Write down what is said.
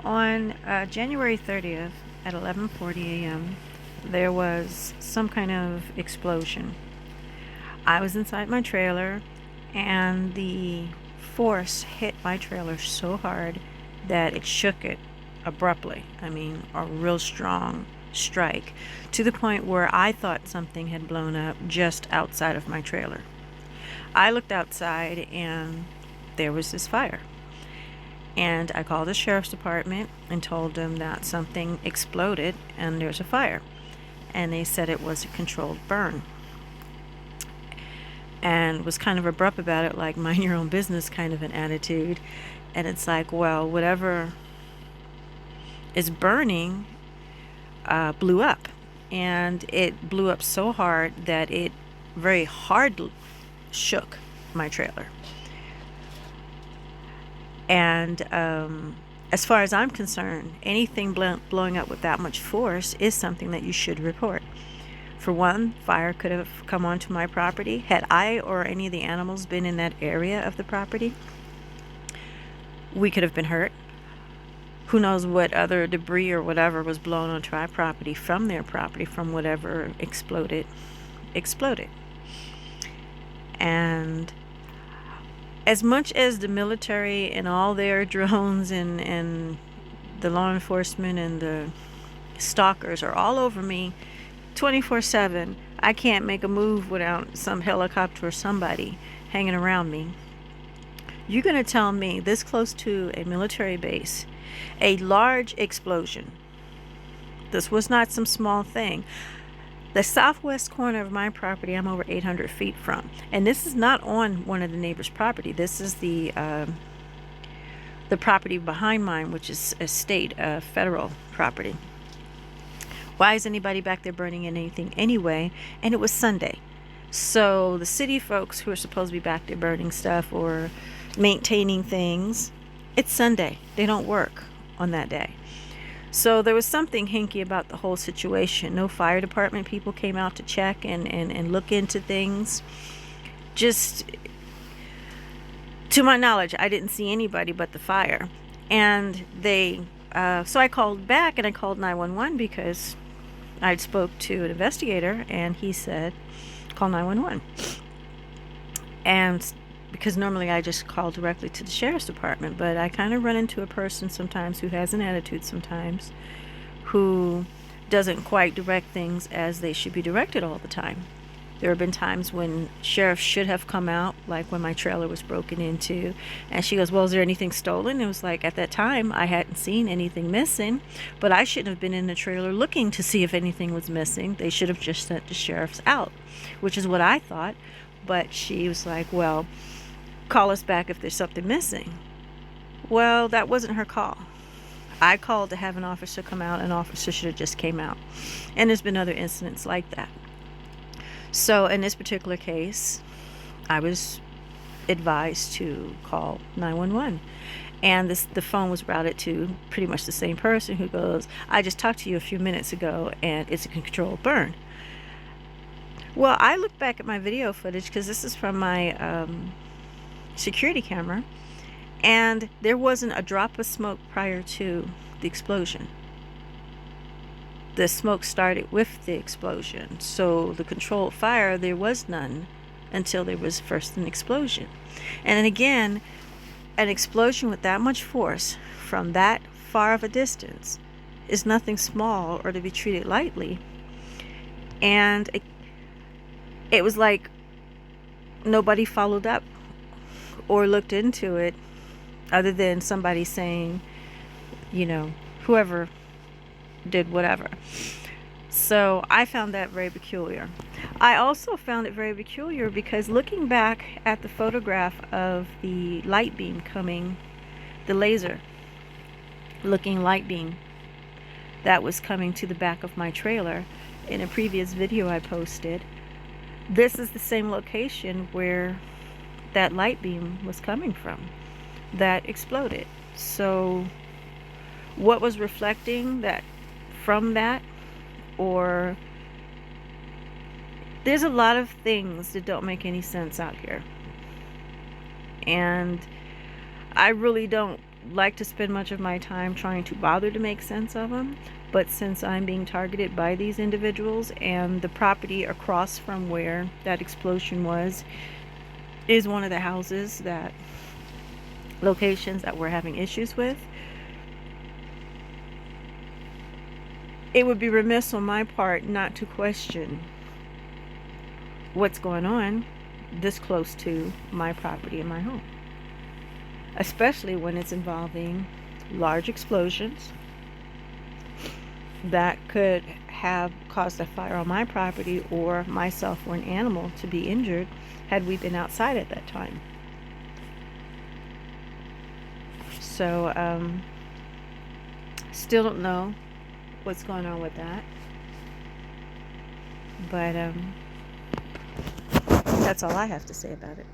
On January 30th at 11:40 a.m., there was some kind of explosion. I was inside my trailer, and the force hit my trailer so hard that it shook it abruptly. I mean, a real strong strike, to the point where I thought something had blown up just outside of my trailer. I looked outside, and there was this fire. And I called the sheriff's department and told them that something exploded and there's a fire. And they said it was a controlled burn. And was kind of abrupt about it, like mind your own business kind of an attitude. And it's like, well, whatever is burning blew up. And it blew up so hard that it very hard shook my trailer. And as far as I'm concerned, anything blowing up with that much force is something that you should report. For one, fire could have come onto my property. Had I or any of the animals been in that area of the property, we could have been hurt. Who knows what other debris or whatever was blown onto our property from their property, from whatever exploded. And as much as the military and all their drones and the law enforcement and the stalkers are all over me 24/7, I can't make a move without some helicopter or somebody hanging around me. You're going to tell me this close to a military base, a large explosion. This was not some small thing. The southwest corner of my property, I'm over 800 feet from. And this is not on one of the neighbors' property. This is the property behind mine, which is a state, federal property. Why is anybody back there burning anything anyway? And it was Sunday. So the city folks who are supposed to be back there burning stuff or maintaining things, it's Sunday. They don't work on that day. So there was something hinky about the whole situation. No fire department people came out to check and look into things. Just to my knowledge, I didn't see anybody but the fire. And so I called back and I called 911 because I'd spoke to an investigator and he said, call 911. And because normally I just call directly to the sheriff's department, but I kind of run into a person sometimes who has an attitude sometimes, who doesn't quite direct things as they should be directed all the time. There have been times when sheriffs should have come out, like when my trailer was broken into, and she goes, well, is there anything stolen? It was like, at that time, I hadn't seen anything missing, but I shouldn't have been in the trailer looking to see if anything was missing. They should have just sent the sheriffs out, which is what I thought. But she was like, well, call us back if there's something missing. Well, that wasn't her call. I called to have an officer come out. An officer should have just came out. And there's been other incidents like that. So in this particular case, I was advised to call 911. And the phone was routed to pretty much the same person, who goes, I just talked to you a few minutes ago and it's a controlled burn. Well, I looked back at my video footage because this is from my security camera, and there wasn't a drop of smoke prior to the explosion. The smoke started with the explosion, so the controlled fire, there was none until there was first an explosion. And then again, an explosion with that much force from that far of a distance is nothing small or to be treated lightly. And it was like nobody followed up or looked into it, other than somebody saying, whoever did whatever. So I found that very peculiar. I also found it very peculiar because looking back at the photograph of the light beam coming, the laser looking light beam that was coming to the back of my trailer in a previous video I posted, this is the same location where that light beam was coming from that exploded. So what was reflecting that from that, or there's a lot of things that don't make any sense out here. And I really don't like to spend much of my time trying to bother to make sense of them. But since I'm being targeted by these individuals, and the property across from where that explosion was is one of the houses that locations that we're having issues with, it would be remiss on my part not to question what's going on this close to my property and my home, especially when it's involving large explosions that could have caused a fire on my property, or myself or an animal to be injured had we been outside at that time. So, still don't know what's going on with that. But that's all I have to say about it.